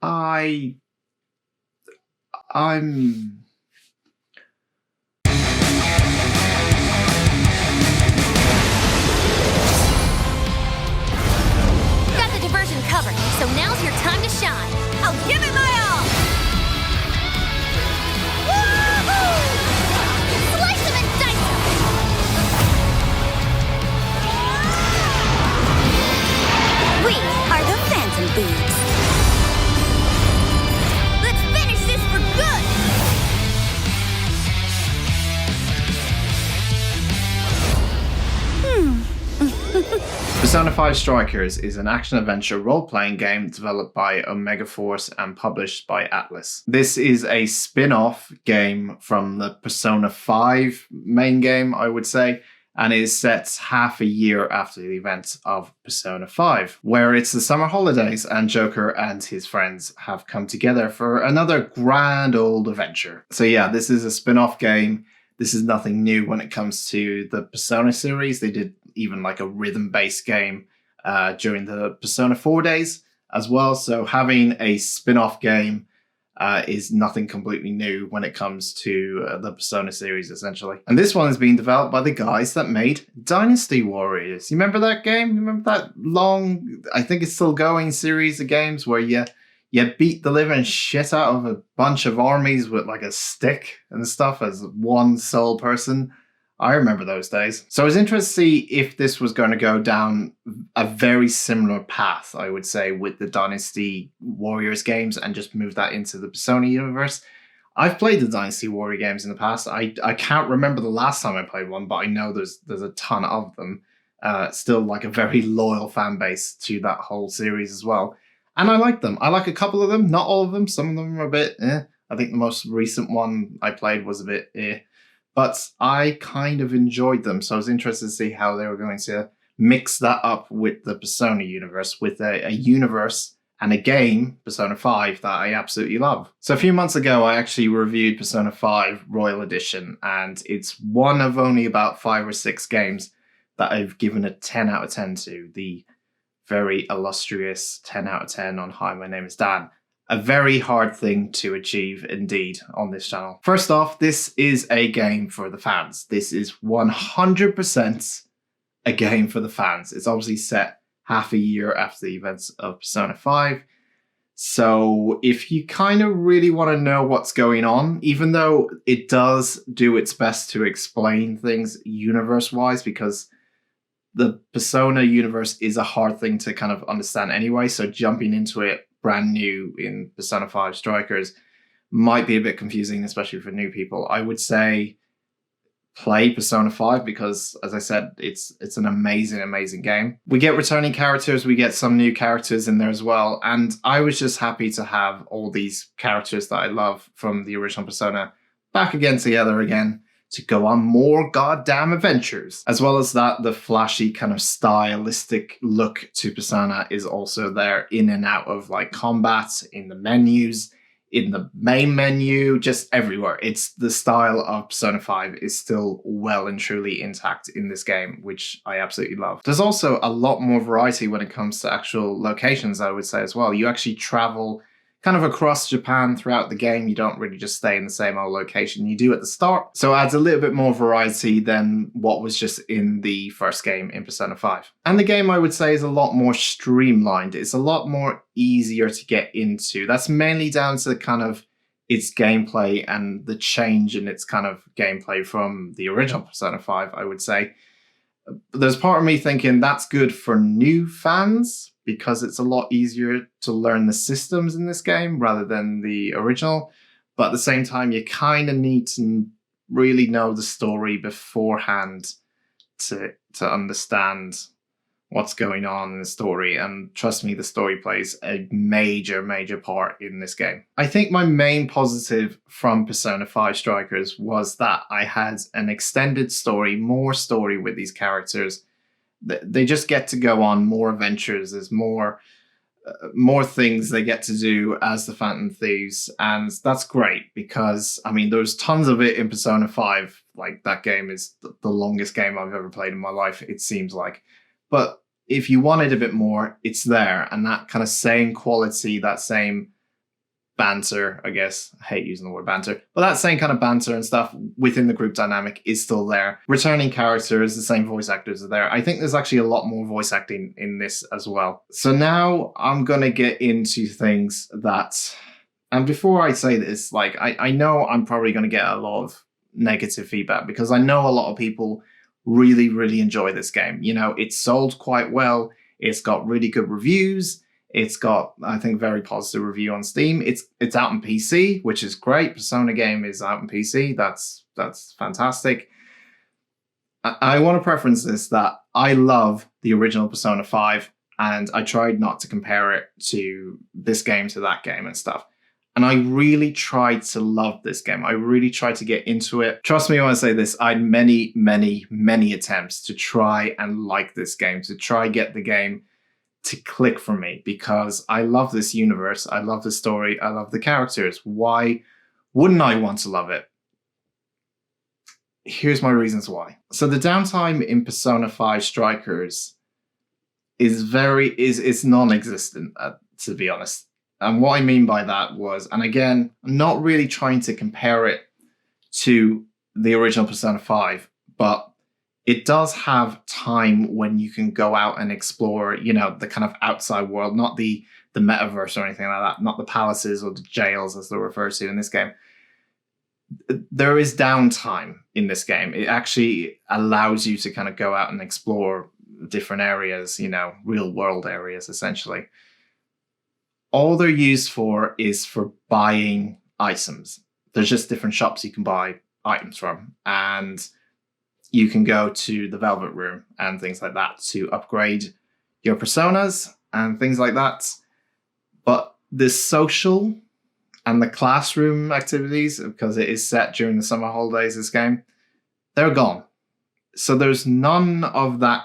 I I'm Got the diversion covered, so now's your time to shine. I'll give it my all! Woohoo! Slice them and dice them! We are the Phantom Thieves. Let's finish this for good! Persona 5 Strikers is an action-adventure role-playing game developed by Omega Force and published by Atlas. This is a spin-off game from the Persona 5 main game, I would say, and is set half a year after the events of Persona 5, where it's the summer holidays and Joker and his friends have come together for another grand old adventure. So yeah, this is a spin-off game. This is nothing new when it comes to the Persona series. They did even like a rhythm-based game during the Persona 4 days as well. So having a spin-off game is nothing completely new when it comes to the Persona series, essentially. And this one is being developed by the guys that made Dynasty Warriors. You remember that game? You remember that long, I think it's still going, series of games where you beat the living shit out of a bunch of armies with like a stick and stuff as one sole person? I remember those days. So I was interested to see if this was going to go down a very similar path, I would say, with the Dynasty Warriors games and just move that into the Persona universe. I've played the Dynasty Warrior games in the past. I can't remember the last time I played one, but I know there's a ton of them. Still like a very loyal fan base to that whole series as well. And I like them. I like a couple of them, not all of them. Some of them are a bit eh. I think the most recent one I played was a bit eh. But I kind of enjoyed them, so I was interested to see how they were going to mix that up with the Persona universe, with a universe and a game, Persona 5, that I absolutely love. So a few months ago, I actually reviewed Persona 5 Royal Edition, and it's one of only about 5 or 6 games that I've given a 10 out of 10 to. The very illustrious 10 out of 10 on Hi, My Name is Dan. A very hard thing to achieve indeed on this channel. First off, this is a game for the fans. This is 100% a game for the fans. It's obviously set half a year after the events of Persona 5. So if you kind of really want to know what's going on, even though it does do its best to explain things universe-wise, because the Persona universe is a hard thing to kind of understand anyway, so jumping into it brand new in Persona 5 Strikers might be a bit confusing, especially for new people. I would say play Persona 5 because, as I said, it's an amazing game. We get returning characters, we get some new characters in there as well, and I was just happy to have all these characters that I love from the original Persona back again together again to go on more goddamn adventures. As well as that, the flashy kind of stylistic look to Persona is also there in and out of like combat, in the menus, in the main menu, just everywhere. It's the style of Persona 5 is still well and truly intact in this game, which I absolutely love. There's also a lot more variety when it comes to actual locations, I would say as well. You actually travel kind of across Japan throughout the game. You don't really just stay in the same old location you do at the start. So it adds a little bit more variety than what was just in the first game in Persona 5. And the game, I would say, is a lot more streamlined. It's a lot more easier to get into. That's mainly down to kind of its gameplay and the change in its kind of gameplay from the original Persona 5, I would say. There's part of me thinking that's good for new fans because it's a lot easier to learn the systems in this game rather than the original. But at the same time, you kind of need to really know the story beforehand to understand what's going on in the story. And trust me, the story plays a major part in this game. I think my main positive from Persona 5 Strikers was that I had an extended story, more story with these characters. They just get to go on more adventures. There's more things they get to do as the Phantom Thieves, and that's great because, I mean, there's tons of it in Persona 5. Like, that game is the longest game I've ever played in my life, it seems like. But if you wanted a bit more, it's there, and that kind of same quality, that same banter, I guess. I hate using the word banter, but that same kind of banter and stuff within the group dynamic is still there. Returning characters, the same voice actors are there. I think there's actually a lot more voice acting in this as well. So now I'm going to get into things that, and before I say this, like, I know I'm probably going to get a lot of negative feedback because I know a lot of people really, really enjoy this game. You know, it's sold quite well. It's got really good reviews. It's got, I think, very positive review on Steam. It's out on PC, which is great. Persona game is out on PC. That's fantastic. I want to preference this that I love the original Persona 5, and I tried not to compare it to this game to that game and stuff. And I really tried to love this game. I really tried to get into it. Trust me when I say this, I had many, many, many attempts to try and like this game, to try get the game to click for me, because I love this universe. I love the story. I love the characters. Why wouldn't I want to love it? Here's my reasons why. So the downtime in Persona 5 Strikers is non-existent, to be honest. And what I mean by that was, and again, I'm not really trying to compare it to the original Persona 5, but it does have time when you can go out and explore, you know, the kind of outside world, not the metaverse or anything like that, not the palaces or the jails as they're referred to in this game. There is downtime in this game. It actually allows you to kind of go out and explore different areas, you know, real world areas, essentially. All they're used for is for buying items. There's just different shops you can buy items from, and you can go to the Velvet Room and things like that to upgrade your personas and things like that. But the social and the classroom activities, because it is set during the summer holidays, this game, they're gone. So there's none of that,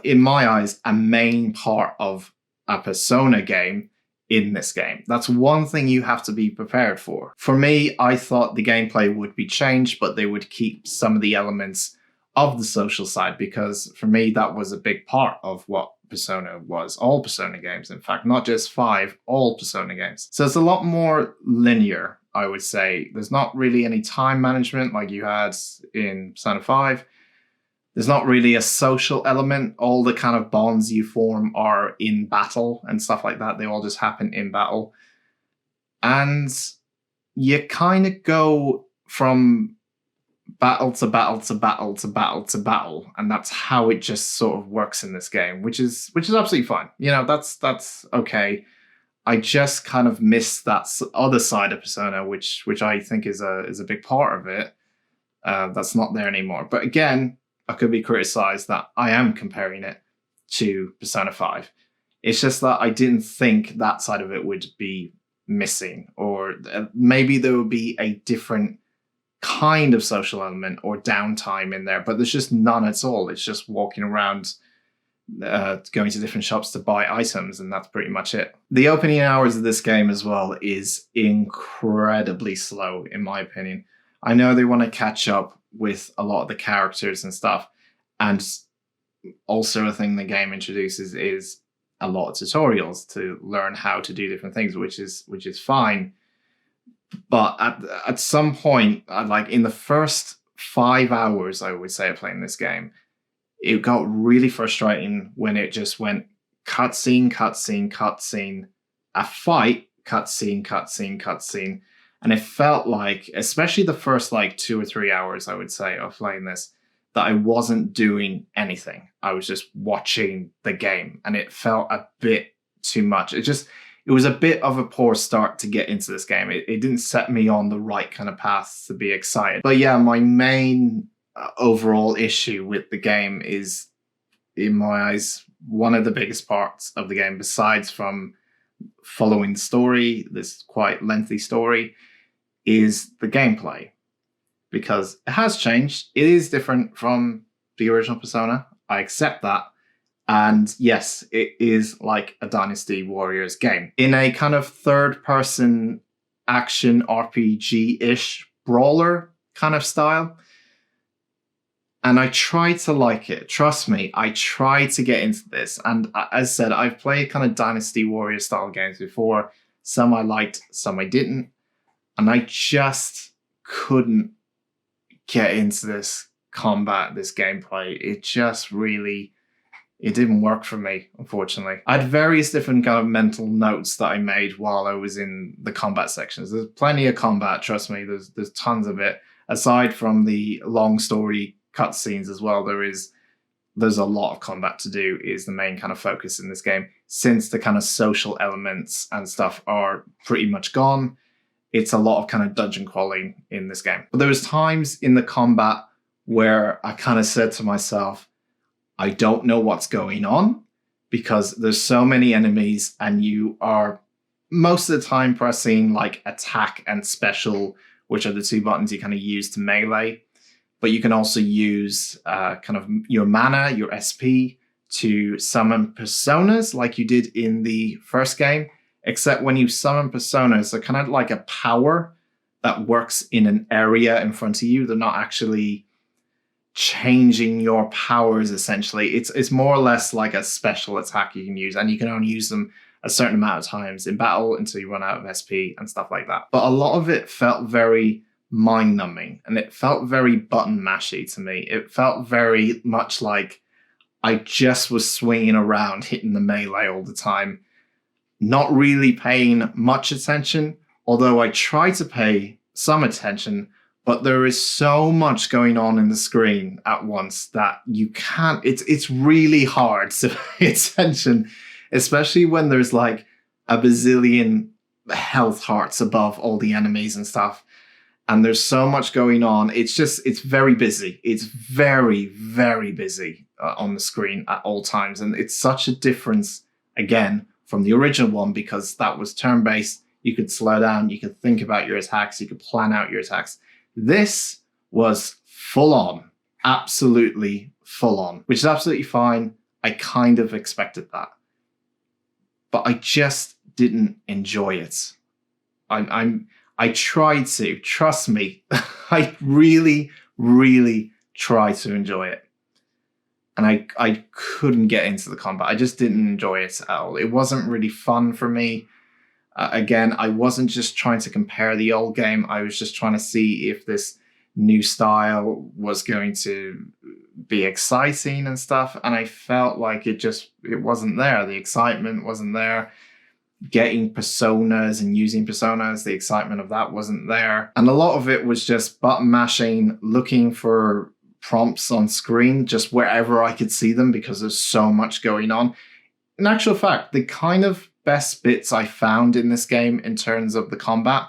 in my eyes, a main part of a Persona game in this game. That's one thing you have to be prepared for. For me, I thought the gameplay would be changed, but they would keep some of the elements of the social side, because for me, that was a big part of what Persona was. All Persona games, in fact, not just 5, all Persona games. So it's a lot more linear, I would say. There's not really any time management like you had in Persona 5. There's not really a social element. All the kind of bonds you form are in battle and stuff like that. They all just happen in battle. And you kind of go from battle to battle to battle to battle to battle. And that's how it just sort of works in this game, which is absolutely fine. You know, that's okay. I just kind of miss that other side of Persona, which I think is a big part of it. That's not there anymore. But again, I could be criticized that I am comparing it to Persona 5. It's just that I didn't think that side of it would be missing, or maybe there would be a different kind of social element or downtime in there, but there's just none at all. It's just walking around, going to different shops to buy items, and that's pretty much it. The opening hours of this game as well is incredibly slow, in my opinion. I know they want to catch up with a lot of the characters and stuff, and also a thing the game introduces is a lot of tutorials to learn how to do different things, which is fine. But at some point, like in the first 5 hours, I would say, of playing this game, it got really frustrating when it just went cutscene, cutscene, cutscene, a fight, cutscene, cutscene, cutscene. And it felt like, especially the first like 2 or 3 hours, I would say, of playing this, that I wasn't doing anything. I was just watching the game, and it felt a bit too much. It was a bit of a poor start to get into this game. It didn't set me on the right kind of path to be excited. But yeah, my main overall issue with the game is, in my eyes, one of the biggest parts of the game, besides from following the story, this quite lengthy story, is the gameplay. Because it has changed. It is different from the original Persona. I accept that. And yes, it is like a Dynasty Warriors game. In a kind of third-person action RPG-ish brawler kind of style. And I tried to like it. Trust me, I tried to get into this. And as I said, I've played kind of Dynasty Warrior style games before. Some I liked, some I didn't. And I just couldn't get into this combat, this gameplay. It just really, it didn't work for me, unfortunately. I had various different kind of mental notes that I made while I was in the combat sections. There's plenty of combat, trust me, there's tons of it. Aside from the long story cutscenes as well, there's a lot of combat to do, is the main kind of focus in this game. Since the kind of social elements and stuff are pretty much gone, it's a lot of kind of dungeon crawling in this game. But there was times in the combat where I kind of said to myself, I don't know what's going on, because there's so many enemies and you are most of the time pressing like attack and special, which are the two buttons you kind of use to melee. But you can also use kind of your mana, your SP, to summon personas like you did in the first game. Except when you summon personas, they're kind of like a power that works in an area in front of you. They're not actually changing your powers, essentially. It's more or less like a special attack you can use, and you can only use them a certain amount of times in battle until you run out of SP and stuff like that. But a lot of it felt very mind-numbing, and it felt very button mashy to me. It felt very much like I just was swinging around, hitting the melee all the time, not really paying much attention, although I try to pay some attention, but there is so much going on in the screen at once that you can't, it's really hard to pay attention, especially when there's like a bazillion health hearts above all the enemies and stuff. And there's so much going on. It's very busy. It's very, very busy on the screen at all times. And it's such a difference, again, from the original one, because that was turn-based. You could slow down, you could think about your attacks, you could plan out your attacks. This was full on, absolutely full on, which is absolutely fine. I kind of expected that. But I just didn't enjoy it. I tried to, trust me, I really, really tried to enjoy it. And I couldn't get into the combat. I just didn't enjoy it at all. It wasn't really fun for me. Again, I wasn't just trying to compare the old game. I was just trying to see if this new style was going to be exciting and stuff. And I felt like it wasn't there. The excitement wasn't there. Getting personas and using personas, the excitement of that wasn't there. And a lot of it was just button mashing, looking for prompts on screen just wherever I could see them, because there's so much going on. In actual fact, the kind of best bits I found in this game in terms of the combat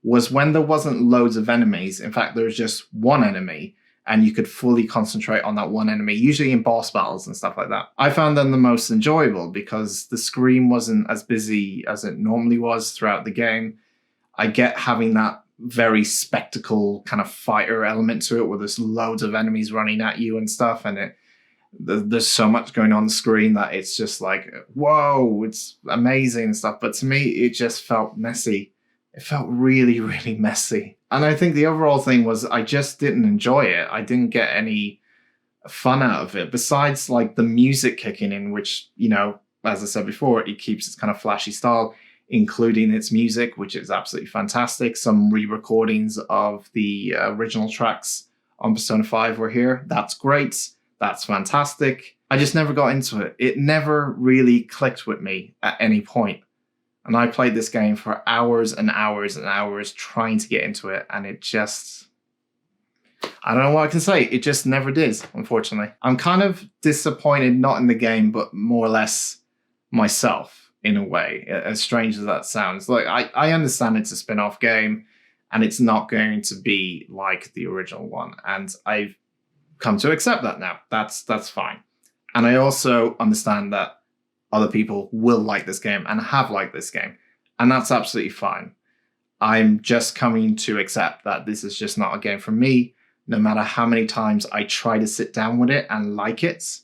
was when there wasn't loads of enemies. In fact, there was just one enemy, and you could fully concentrate on that one enemy, usually in boss battles and stuff like that. I found them the most enjoyable because the screen wasn't as busy as it normally was throughout the game. I get having that very spectacle kind of fighter element to it, where there's loads of enemies running at you and stuff, and there's so much going on the screen that it's just like, whoa, it's amazing and stuff. But to me, it just felt messy. It felt really, really messy. And I think the overall thing was I just didn't enjoy it. I didn't get any fun out of it, besides like the music kicking in, which, you know, as I said before, it keeps its kind of flashy style, including its music, which is absolutely fantastic. Some re-recordings of the original tracks on Persona 5 were here. That's great. That's fantastic. I just never got into it. It never really clicked with me at any point. And I played this game for hours and hours and hours trying to get into it, and it just, I don't know what I can say. It just never did, unfortunately. I'm kind of disappointed, not in the game, but more or less myself, in a way, as strange as that sounds. Like, I understand it's a spin-off game, and it's not going to be like the original one. And I've come to accept that now. That's fine. And I also understand that other people will like this game and have liked this game. And that's absolutely fine. I'm just coming to accept that this is just not a game for me, no matter how many times I try to sit down with it and like it.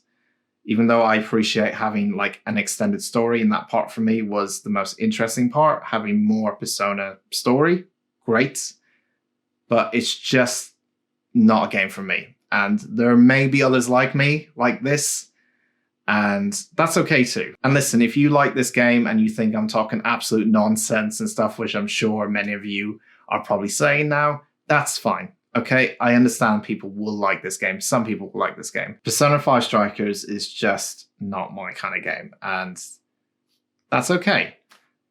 Even though I appreciate having like an extended story, and that part for me was the most interesting part, having more Persona story, great. But it's just not a game for me. And there may be others like me, like this, And that's okay too. And listen, if you like this game and you think I'm talking absolute nonsense and stuff, which I'm sure many of you are probably saying now, that's fine. Okay, I understand people will like this game. Some people will like this game. Persona 5 Strikers is just not my kind of game, and that's okay.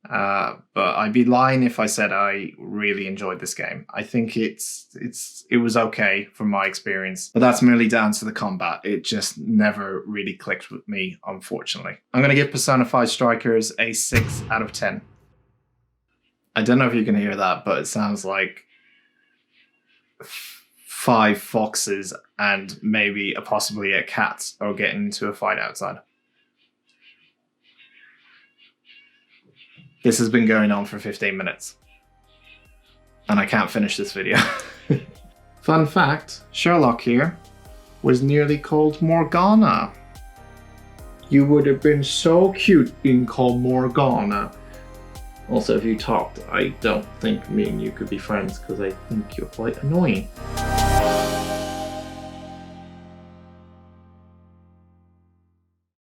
But I'd be lying if I said I really enjoyed this game. I think it was okay from my experience, but that's merely down to the combat. It just never really clicked with me, unfortunately. I'm going to give Persona 5 Strikers a 6 out of 10. I don't know if you can hear that, but it sounds like 5 foxes and maybe possibly a cat are getting into a fight outside. This has been going on for 15 minutes. And I can't finish this video. Fun fact, Sherlock here was nearly called Morgana. You would have been so cute being called Morgana. Also, if you talked, I don't think me and you could be friends because I think you're quite annoying.